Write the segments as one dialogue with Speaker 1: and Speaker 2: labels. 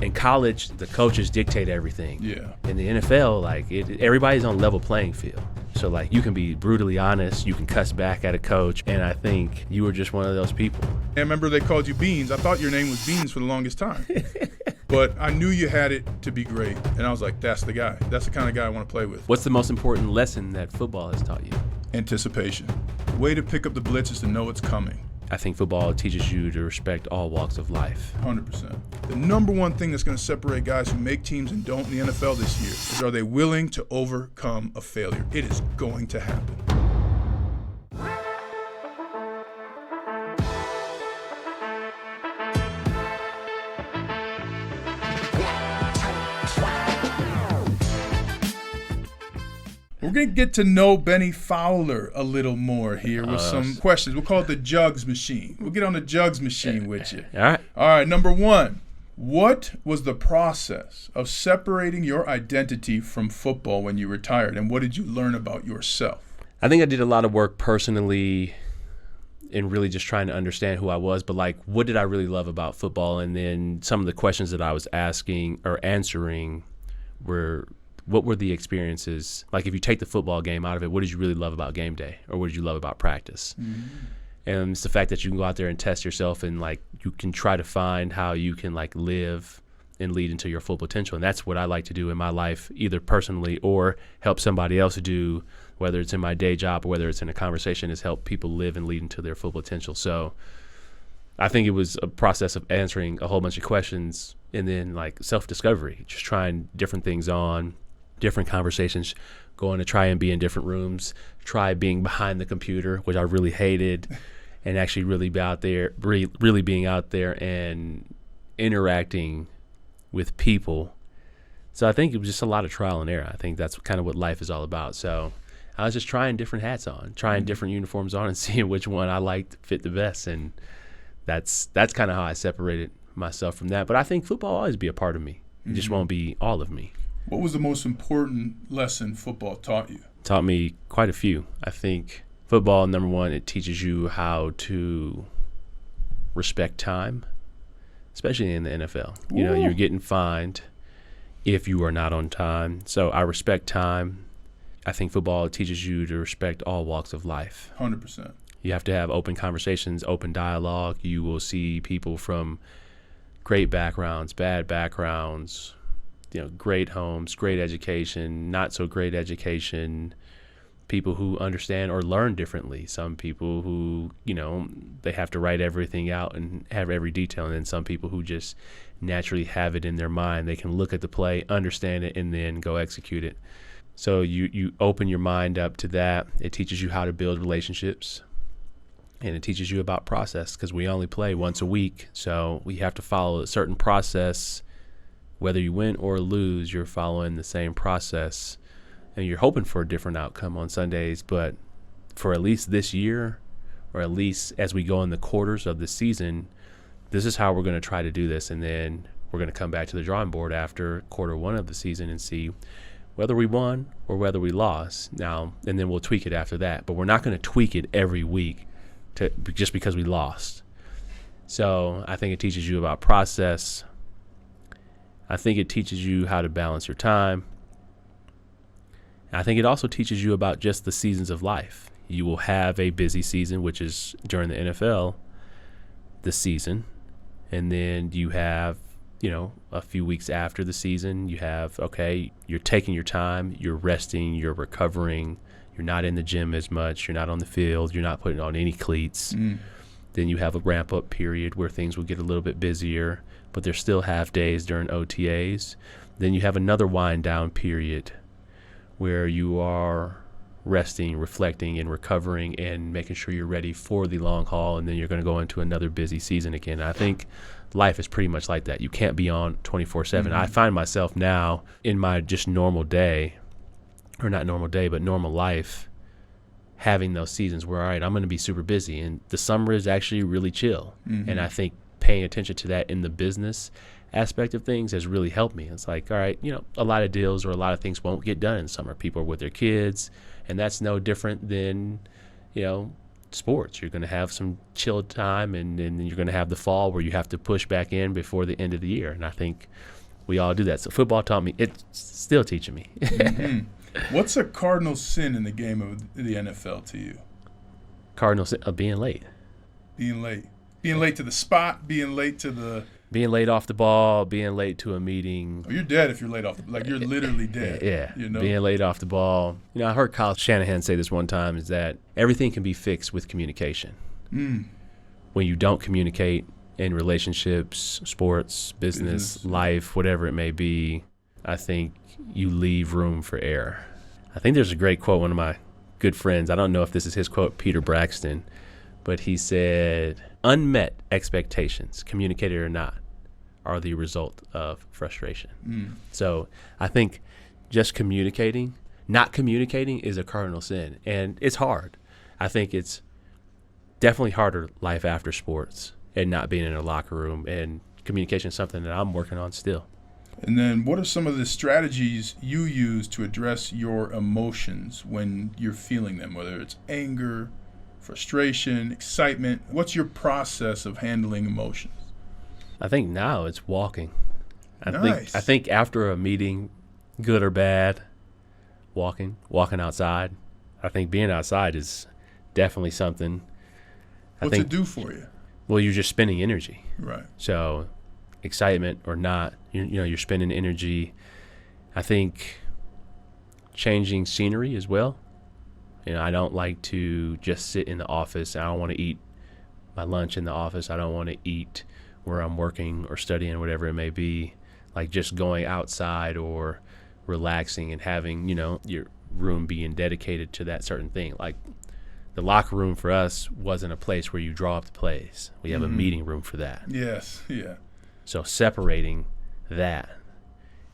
Speaker 1: in college, the coaches dictate everything.
Speaker 2: Yeah.
Speaker 1: In the NFL, everybody's on level playing field. So you can be brutally honest, you can cuss back at a coach, and I think you were just one of those people.
Speaker 2: I remember they called you Beans. I thought your name was Beans for the longest time. But I knew you had it to be great, and I was like, that's the guy. That's the kind of guy I want to play with.
Speaker 1: What's the most important lesson that football has taught you?
Speaker 2: Anticipation. The way to pick up the blitz is to know it's coming.
Speaker 1: I think football teaches you to respect all walks of life.
Speaker 2: 100%. The number one thing that's going to separate guys who make teams and don't in the NFL this year is, are they willing to overcome a failure? It is going to happen. We're going to get to know Bennie Fowler a little more here with some questions. We'll call it the Jugs Machine. We'll get on the Jugs Machine with you.
Speaker 1: All
Speaker 2: right, number one. What was the process of separating your identity from football when you retired, and what did you learn about yourself?
Speaker 1: I think I did a lot of work personally in really just trying to understand who I was, but what did I really love about football? And then some of the questions that I was asking or answering were, what were the experiences? If you take the football game out of it, what did you really love about game day? Or what did you love about practice? Mm-hmm. And it's the fact that you can go out there and test yourself, and you can try to find how you can live and lead into your full potential. And that's what I like to do in my life, either personally or help somebody else do, whether it's in my day job or whether it's in a conversation, is help people live and lead into their full potential. So I think it was a process of answering a whole bunch of questions, and then self-discovery, just trying different things on, different conversations, going to try and be in different rooms, try being behind the computer, which I really hated, and actually really be out there, really being out there and interacting with people. So I think it was just a lot of trial and error. I think that's kind of what life is all about. So I was just trying different hats on, trying different uniforms on, and seeing which one I liked fit the best. And that's kind of how I separated myself from that. But I think football will always be a part of me. It just won't be all of me.
Speaker 2: What was the most important lesson football taught you?
Speaker 1: Taught me quite a few. I think football, number one, it teaches you how to respect time, especially in the NFL. You know, you're getting fined if you are not on time. So I respect time. I think football teaches you to respect all walks of life.
Speaker 2: 100%.
Speaker 1: You have to have open conversations, open dialogue. You will see people from great backgrounds, bad backgrounds, great homes, great education, not so great education, people who understand or learn differently. Some people who, they have to write everything out and have every detail, and then some people who just naturally have it in their mind. They can look at the play, understand it, and then go execute it. So you open your mind up to that. It teaches you how to build relationships, and it teaches you about process, because we only play once a week. So we have to follow a certain process. Whether you win or lose, you're following the same process, and you're hoping for a different outcome on Sundays. But for at least this year, or at least as we go in the quarters of the season, this is how we're going to try to do this. And then we're going to come back to the drawing board after quarter one of the season and see whether we won or whether we lost. Now, and then we'll tweak it after that. But we're not going to tweak it every week just because we lost. So I think it teaches you about process. I think it teaches you how to balance your time. I think it also teaches you about just the seasons of life. You will have a busy season, which is during the NFL, the season. And then you have, a few weeks after the season, you have, you're taking your time, you're resting, you're recovering, you're not in the gym as much, you're not on the field, you're not putting on any cleats. Then you have a ramp-up period where things will get a little bit busier, but there's still half days during OTAs. Then you have another wind-down period where you are resting, reflecting, and recovering and making sure you're ready for the long haul, and then you're going to go into another busy season again. And I think life is pretty much like that. You can't be on 24/7. I find myself now in my just normal day, or not normal day, but normal life, having those seasons where, all right, I'm going to be super busy, and the summer is actually really chill. And I think paying attention to that in the business aspect of things has really helped me. It's like, all right, a lot of deals or a lot of things won't get done in summer. People are with their kids, and that's no different than, sports. You're going to have some chill time, and then you're going to have the fall where you have to push back in before the end of the year. And I think we all do that. So football taught me. It's still teaching me.
Speaker 2: Mm-hmm. What's a cardinal sin in the game of the NFL to you?
Speaker 1: Cardinal sin of being late.
Speaker 2: Being late. Being late to the spot, being late to the...
Speaker 1: Being late off the ball, being late to a meeting.
Speaker 2: Oh, you're dead if you're late off the... Like, you're literally dead.
Speaker 1: Yeah,
Speaker 2: you know?
Speaker 1: Being late off the ball. You know, I heard Kyle Shanahan say this one time, is that everything can be fixed with communication. When you don't communicate in relationships, sports, business, life, whatever it may be, I think you leave room for error. I think there's a great quote, one of my good friends, I don't know if this is his quote, Peter Braxton, but he said, unmet expectations, communicated or not, are the result of frustration. So I think just communicating, not communicating is a cardinal sin, and it's hard. I think it's definitely harder life after sports and not being in a locker room, and communication is something that I'm working on still.
Speaker 2: And then what are some of the strategies you use to address your emotions when you're feeling them, whether it's anger, frustration, excitement? What's your process of handling emotions?
Speaker 1: I think now it's walking.
Speaker 2: Nice.
Speaker 1: I think after a meeting, good or bad, walking outside. I think being outside is definitely something.
Speaker 2: What's it do for you?
Speaker 1: Well, you're just spending energy.
Speaker 2: Right.
Speaker 1: So excitement or not, you're spending energy. I think changing scenery as well. I don't like to just sit in the office. I don't want to eat my lunch in the office. I don't want to eat where I'm working or studying, whatever it may be. Like just going outside or relaxing and having, your room being dedicated to that certain thing. Like the locker room for us wasn't a place where you draw up the plays. We have a meeting room for that.
Speaker 2: Yes, yeah.
Speaker 1: So separating that,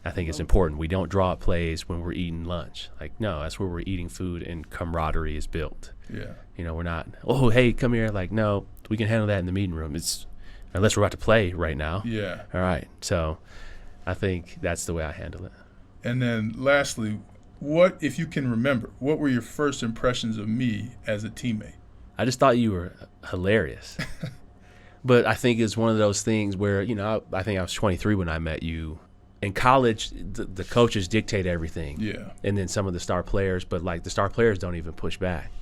Speaker 1: I think is important. We don't draw up plays when we're eating lunch. Like, no, that's where we're eating food and camaraderie is built.
Speaker 2: Yeah.
Speaker 1: We're not, oh, hey, come here. Like, no, we can handle that in the meeting room. It's unless we're about to play right now.
Speaker 2: Yeah.
Speaker 1: All right. So I think that's the way I handle it.
Speaker 2: And then lastly, what, if you can remember, what were your first impressions of me as a teammate?
Speaker 1: I just thought you were hilarious. But I think it's one of those things where, I think I was 23 when I met you. In college, the coaches dictate everything.
Speaker 2: Yeah.
Speaker 1: And then some of the star players, but like the star players don't even push back.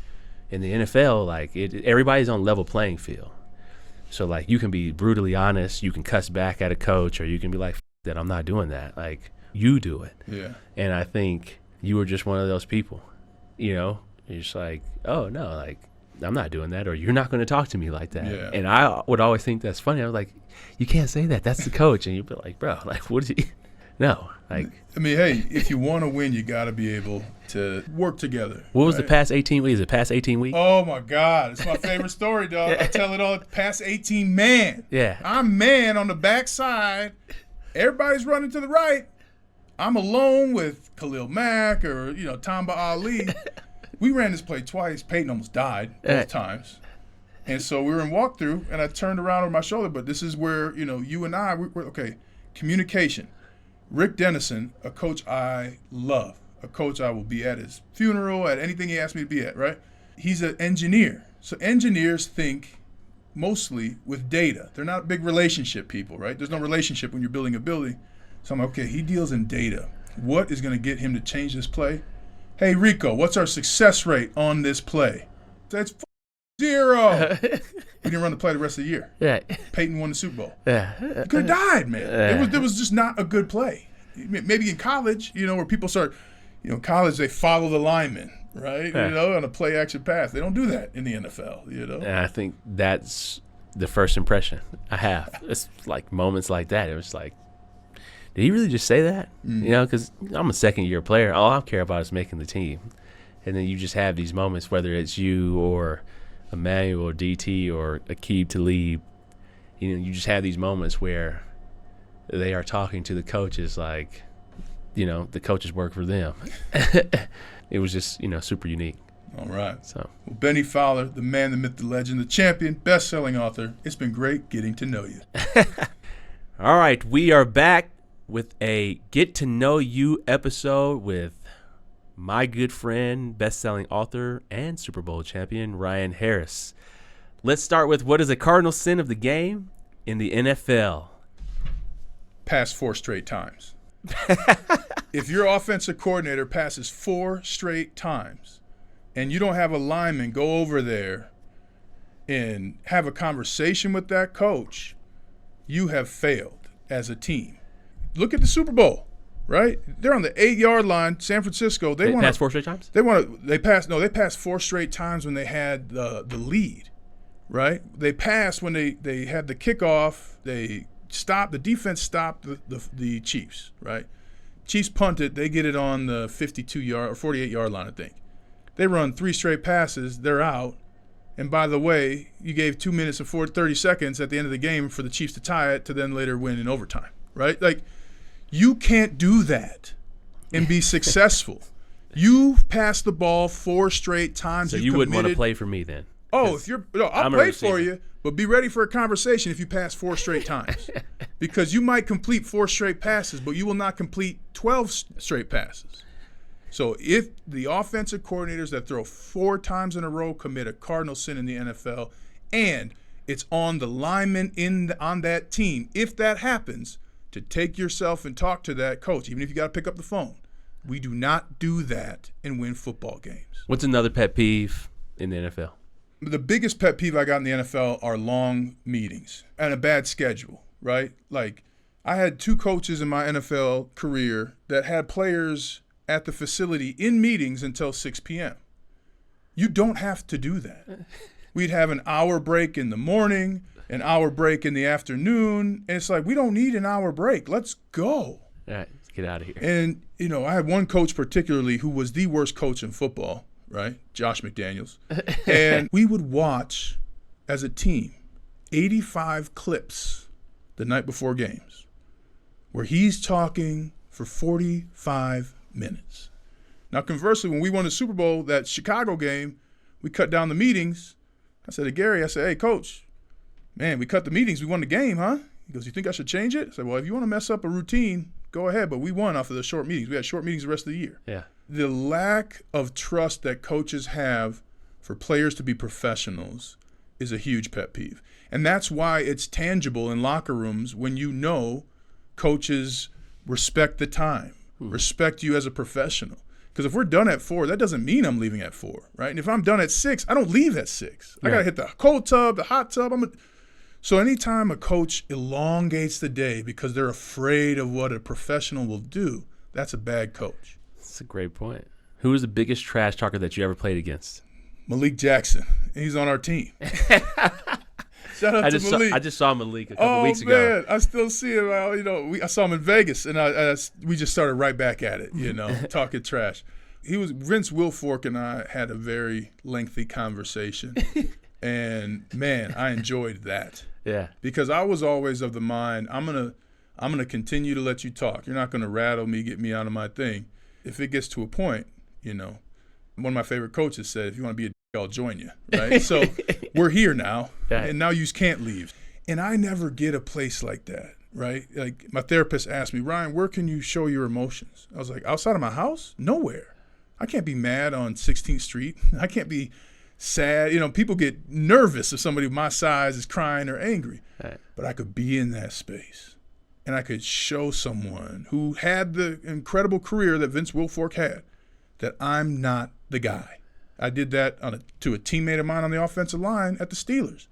Speaker 1: In the NFL, like everybody's on level playing field. So like you can be brutally honest, you can cuss back at a coach, or you can be like, that I'm not doing that. Like you do it.
Speaker 2: Yeah.
Speaker 1: And I think you were just one of those people. You're just like, oh no, like I'm not doing that, or you're not going to talk to me like that.
Speaker 2: Yeah.
Speaker 1: And I would always think that's funny. I was like, you can't say that. That's the coach. And you'd be like, bro, like what is he? No, like.
Speaker 2: I mean, hey, if you want to win, you got to be able to work together.
Speaker 1: What was the past 18 weeks? Is it past 18 weeks?
Speaker 2: Oh, my God. It's my favorite story, dog. I tell it all. Past 18 man.
Speaker 1: Yeah.
Speaker 2: I'm man on the backside. Everybody's running to the right. I'm alone with Khalil Mack or, Tamba Ali. We ran this play twice. Peyton almost died both times. And so we were in walkthrough, and I turned around over my shoulder. But this is where, you and I, we're okay, communication. Rick Dennison, a coach I love, a coach I will be at his funeral, at anything he asked me to be at, right? He's an engineer. So engineers think mostly with data. They're not big relationship people, right? There's no relationship when you're building a building. So I'm like, okay, he deals in data. What is going to get him to change this play? Hey, Rico, what's our success rate on this play? That's 0. We didn't run the play the rest of the year.
Speaker 1: Yeah.
Speaker 2: Peyton won the Super Bowl.
Speaker 1: Yeah.
Speaker 2: He could have died, man. It was just not a good play. Maybe in college, where people start, college, they follow the lineman, right? On a play action pass. They don't do that in the NFL,
Speaker 1: And I think that's the first impression I have. It's like moments like that. It was like, did he really just say that? Because I'm a second-year player. All I care about is making the team. And then you just have these moments, whether it's you or Emmanuel or DT or Aqib Talib, you just have these moments where they are talking to the coaches like, the coaches work for them. It was just, super unique.
Speaker 2: All right.
Speaker 1: So,
Speaker 2: well, Bennie Fowler, the man, the myth, the legend, the champion, best-selling author. It's been great getting to know you.
Speaker 1: All right, we are back with a Get to Know You episode with my good friend, best-selling author, and Super Bowl champion, Ryan Harris. Let's start with, what is a cardinal sin of the game in the NFL?
Speaker 2: Pass 4 straight times. If your offensive coordinator passes 4 straight times and you don't have a lineman go over there and have a conversation with that coach, you have failed as a team. Look at the Super Bowl, right? They're on the 8-yard line, San Francisco.
Speaker 1: They passed 4 straight times?
Speaker 2: They passed 4 straight times when they had the lead, right? They passed when they had the kickoff. The defense stopped the Chiefs, right? Chiefs punted. They get it on the 52-yard or 48-yard line, I think. They run 3 straight passes. They're out. And by the way, you gave 2 minutes and 30 seconds at the end of the game for the Chiefs to tie it to then later win in overtime, right? Like, you can't do that and be successful. You passed the ball 4 straight times.
Speaker 1: So you wouldn't want to play for me then?
Speaker 2: Oh, I'll play for you, but be ready for a conversation if you pass 4 straight times. Because you might complete 4 straight passes, but you will not complete 12 straight passes. So if the offensive coordinators that throw 4 times in a row commit a cardinal sin in the NFL, and it's on the lineman on that team, if that happens, to take yourself and talk to that coach, even if you got to pick up the phone. We do not do that and win football games.
Speaker 1: What's another pet peeve in the NFL?
Speaker 2: The biggest pet peeve I got in the NFL are long meetings and a bad schedule, right? Like, I had 2 coaches in my NFL career that had players at the facility in meetings until 6 p.m. You don't have to do that. We'd have an hour break in the morning, an hour break in the afternoon, and it's like, we don't need an hour break. Let's go.
Speaker 1: All right, let's get out of here.
Speaker 2: And, I had one coach particularly who was the worst coach in football, right? Josh McDaniels. And we would watch, as a team, 85 clips the night before games where he's talking for 45 minutes. Now, conversely, when we won the Super Bowl, that Chicago game, we cut down the meetings. I said to Gary, hey, Coach, man, we cut the meetings. We won the game, huh? He goes, you think I should change it? I said, well, if you want to mess up a routine, go ahead. But we won off of the short meetings. We had short meetings the rest of the year.
Speaker 1: Yeah.
Speaker 2: The lack of trust that coaches have for players to be professionals is a huge pet peeve. And that's why it's tangible in locker rooms when coaches respect the time, respect you as a professional. Because if we're done at 4, that doesn't mean I'm leaving at 4, right? And if I'm done at 6, I don't leave at 6. I got to hit the cold tub, the hot tub. So anytime a coach elongates the day because they're afraid of what a professional will do, that's a bad coach.
Speaker 1: That's a great point. Who was the biggest trash talker that you ever played against?
Speaker 2: Malik Jackson. He's on our team. Shout out to Malik.
Speaker 1: I just saw Malik a couple weeks ago.
Speaker 2: Oh, man. I still see him. I saw him in Vegas, and we just started right back at it, talking trash. Vince Wilfork and I had a very lengthy conversation, and, man, I enjoyed that.
Speaker 1: Yeah. Because
Speaker 2: I was always of the mind, I'm gonna continue to let you talk. You're not going to rattle me, get me out of my thing. If it gets to a point, one of my favorite coaches said, if you want to be a I'll join you, right? So we're here now, and now you can't leave. And I never get a place like that, right? Like, my therapist asked me, Ryan, where can you show your emotions? I was like, outside of my house? Nowhere. I can't be mad on 16th Street. I can't be sad. People get nervous if somebody my size is crying or angry.
Speaker 1: Right.
Speaker 2: But I could be in that space, and I could show someone who had the incredible career that Vince Wilfork had that I'm not the guy. I did that to a teammate of mine on the offensive line at the Steelers.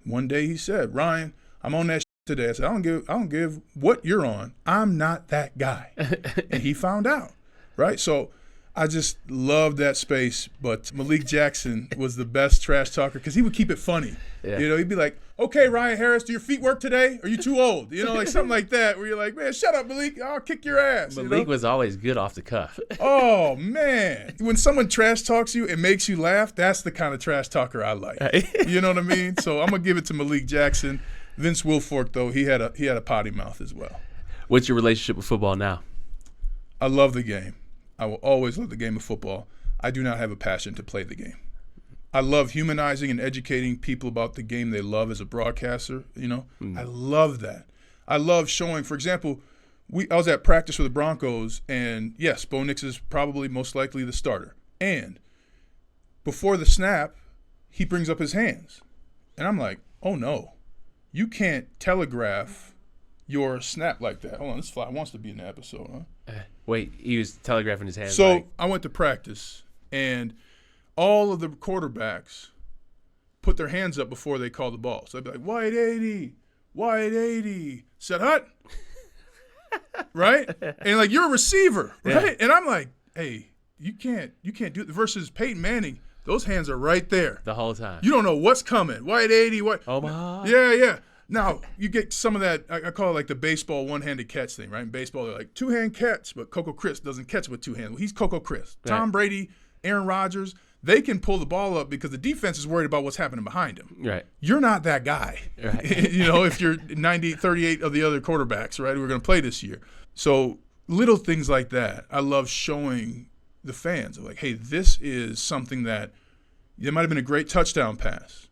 Speaker 2: One day he said, Ryan, I'm on that today. I said, I don't give what you're on. I'm not that guy. And he found out, right? So I just love that space. But Malik Jackson was the best trash talker because he would keep it funny. Yeah. He'd be like, okay, Ryan Harris, do your feet work today? Are you too old? Like something like that where you're like, man, shut up, Malik. I'll kick your ass.
Speaker 1: Malik was always good off the cuff.
Speaker 2: Oh, man. When someone trash talks you and makes you laugh, that's the kind of trash talker I like. You know what I mean? So I'm going to give it to Malik Jackson. Vince Wilfork, though, he had a potty mouth as well.
Speaker 1: What's your relationship with football now?
Speaker 2: I love the game. I will always love the game of football. I do not have a passion to play the game. I love humanizing and educating people about the game they love as a broadcaster, I love that. I love showing, for example, I was at practice for the Broncos, and yes, Bo Nix is probably most likely the starter. And before the snap, he brings up his hands. And I'm like, oh no, you can't telegraph your snap like that. Hold on, this fly wants to be in the episode, huh?
Speaker 1: Wait, he was telegraphing his hands.
Speaker 2: So I went to practice, and all of the quarterbacks put their hands up before they call the ball. So I'd be like, wide 80, set hut. Right? And like, you're a receiver, right? Yeah. And I'm like, hey, you can't do it. Versus Peyton Manning, those hands are right there.
Speaker 1: The whole time.
Speaker 2: You don't know what's coming. Wide 80, what?
Speaker 1: Omaha.
Speaker 2: Yeah. Now, you get some of that, I call it like the baseball one-handed catch thing, right? In baseball, they're like two-hand catch, but Coco Chris doesn't catch with two hands. Well, he's Coco Chris. Right. Tom Brady, Aaron Rodgers, they can pull the ball up because the defense is worried about what's happening behind him. Right. You're not that guy. Right. If you're 38 of the other quarterbacks, right, who are going to play this year. So little things like that, I love showing the fans. Like, hey, this is something that it might have been a great touchdown pass,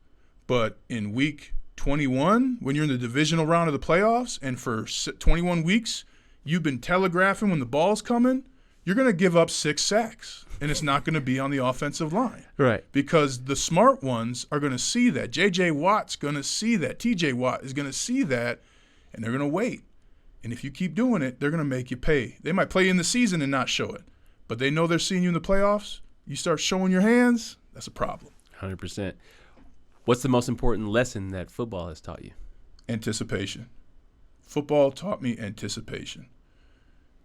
Speaker 2: but in week 21, when you're in the divisional round of the playoffs, and for 21 weeks, you've been telegraphing when the ball's coming, you're going to give up 6 sacks, and it's not going to be on the offensive line. Right. Because the smart ones are going to see that. J.J. Watt's going to see that. T.J. Watt is going to see that, and they're going to wait. And if you keep doing it, they're going to make you pay. They might play in the season and not show it, but they know they're seeing you in the playoffs. You start showing your hands, that's a problem.
Speaker 1: 100%. What's the most important lesson that football has taught you?
Speaker 2: Anticipation. Football taught me anticipation.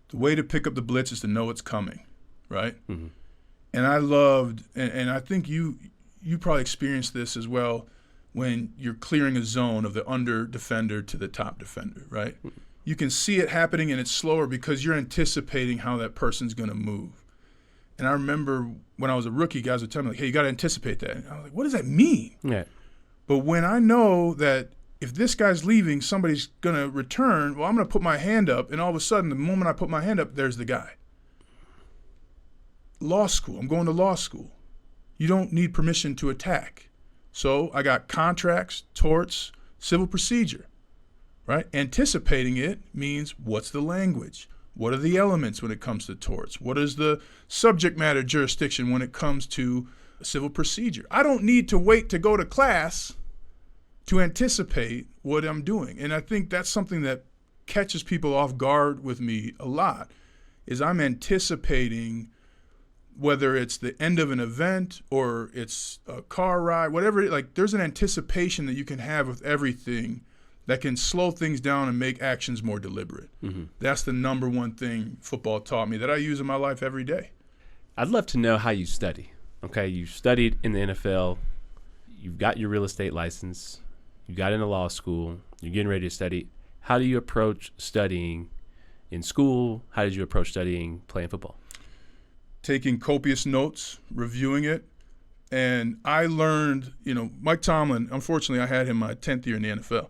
Speaker 2: The way to pick up the blitz is to know it's coming, right? Mm-hmm. And I loved, and I think you probably experienced this as well when you're clearing a zone of the under defender to the top defender, right? Mm-hmm. You can see it happening, and it's slower because you're anticipating how that person's going to move. And I remember when I was a rookie, guys would tell me, like, hey, you got to anticipate that. And I was like, what does that mean? Yeah. But when I know that if this guy's leaving, somebody's going to return, well, I'm going to put my hand up, and all of a sudden, the moment I put my hand up, there's the guy. Law school. I'm going to law school. You don't need permission to attack. So I got contracts, torts, civil procedure, right? Anticipating it means what's the language? What are the elements when it comes to torts? What is the subject matter jurisdiction when it comes to civil procedure? I don't need to wait to go to class to anticipate what I'm doing. And I think that's something that catches people off guard with me a lot, is I'm anticipating whether it's the end of an event or it's a car ride, whatever, like there's an anticipation that you can have with everything that can slow things down and make actions more deliberate. Mm-hmm. That's the number one thing football taught me that I use in my life every day.
Speaker 1: I'd love to know how you study. Okay, you studied in the NFL. You've got your real estate license. You got into law school. You're getting ready to study. How do you approach studying in school? How did you approach studying playing football?
Speaker 2: Taking copious notes, reviewing it. And I learned, Mike Tomlin, unfortunately, I had him my 10th year in the NFL.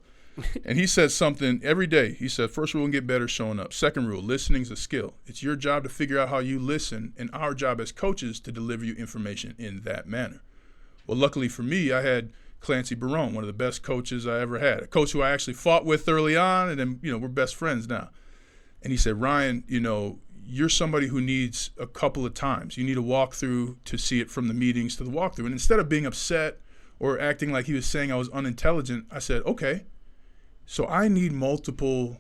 Speaker 2: And he said something every day. He said, first rule, and get better showing up. Second rule, listening's a skill. It's your job to figure out how you listen, and our job as coaches to deliver you information in that manner. Well, luckily for me, I had Clancy Barone, one of the best coaches I ever had, a coach who I actually fought with early on, and then, we're best friends now. And he said, Ryan, you're somebody who needs a couple of times. You need a walkthrough to see it from the meetings to the walkthrough. And instead of being upset or acting like he was saying I was unintelligent, I said, okay. So I need multiple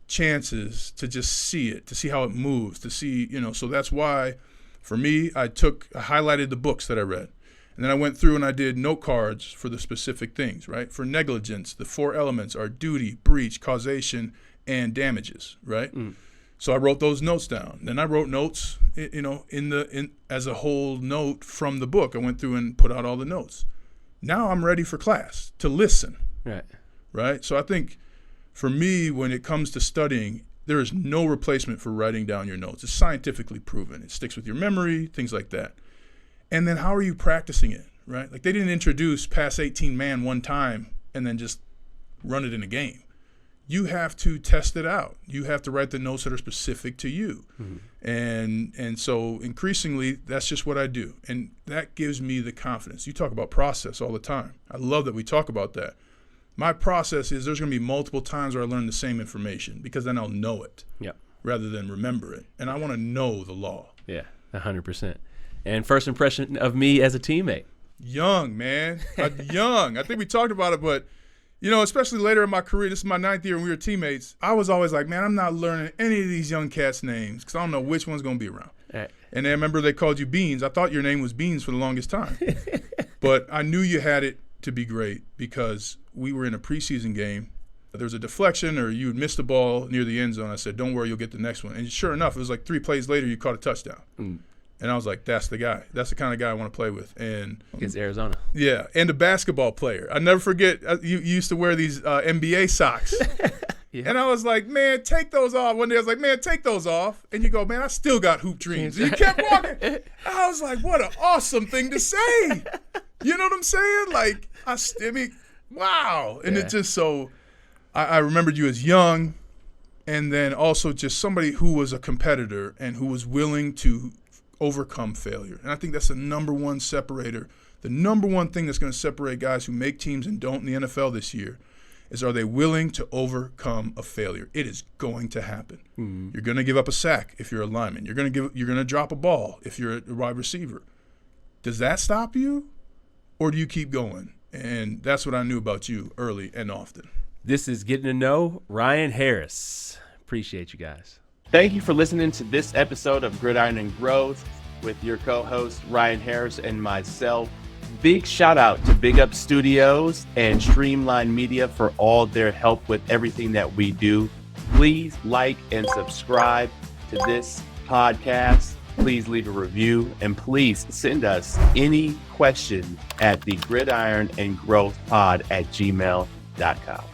Speaker 2: chances to just see it, to see how it moves, to see, so that's why for me, I highlighted the books that I read. And then I went through and I did note cards for the specific things, right? For negligence, the 4 elements are duty, breach, causation, and damages, right? Mm. So I wrote those notes down. Then I wrote notes, as a whole note from the book. I went through and put out all the notes. Now I'm ready for class to listen. Right? So I think for me, when it comes to studying, there is no replacement for writing down your notes. It's scientifically proven. It sticks with your memory, things like that. And then how are you practicing it, right? Like they didn't introduce pass 18 man one time and then just run it in a game. You have to test it out. You have to write the notes that are specific to you. Mm-hmm. And so increasingly, that's just what I do. And that gives me the confidence. You talk about process all the time. I love that we talk about that. My process is there's going to be multiple times where I learn the same information because then I'll know it rather than remember it. And I want to know the law.
Speaker 1: Yeah, 100%. And first impression of me as a teammate?
Speaker 2: Young, man. Young. I think we talked about it, but, especially later in my career, this is my 9th year and we were teammates, I was always like, man, I'm not learning any of these young cats' names because I don't know which one's going to be around.
Speaker 1: Right.
Speaker 2: And I remember they called you Beans. I thought your name was Beans for the longest time. But I knew you had it to be great because we were in a preseason game. There was a deflection or you had missed the ball near the end zone. I said, don't worry, you'll get the next one. And sure enough, it was like 3 plays later, you caught a touchdown. And I was like, that's the guy. That's the kind of guy I want to play with. And
Speaker 1: against Arizona.
Speaker 2: Yeah, and a basketball player. I never forget, you used to wear these NBA socks. Yeah. And I was like, man, take those off. One day I was like, man, take those off. And you go, man, I still got hoop dreams. And you kept walking. I was like, what an awesome thing to say. You know what I'm saying? Like, I mean, wow. And it just so, I remembered you as young and then also just somebody who was a competitor and who was willing to overcome failure. And I think that's the number one separator. The number one thing that's going to separate guys who make teams and don't in the NFL this year is, are they willing to overcome a failure? It is going to happen. You're going to give up a sack if you're a lineman. You're going to drop a ball if you're a wide receiver. Does that stop you, or do you keep going? And that's what I knew about you early and often.
Speaker 1: This is Getting to Know Ryan Harris. Appreciate you guys.
Speaker 3: Thank you for listening to this episode of Gridiron and Growth with your co-host Ryan Harris and myself. Big shout out to Big Up Studios and Streamline Media for all their help with everything that we do. Please like and subscribe to this podcast. Please leave a review and please send us any questions at the gridironandgrowthpod@gmail.com.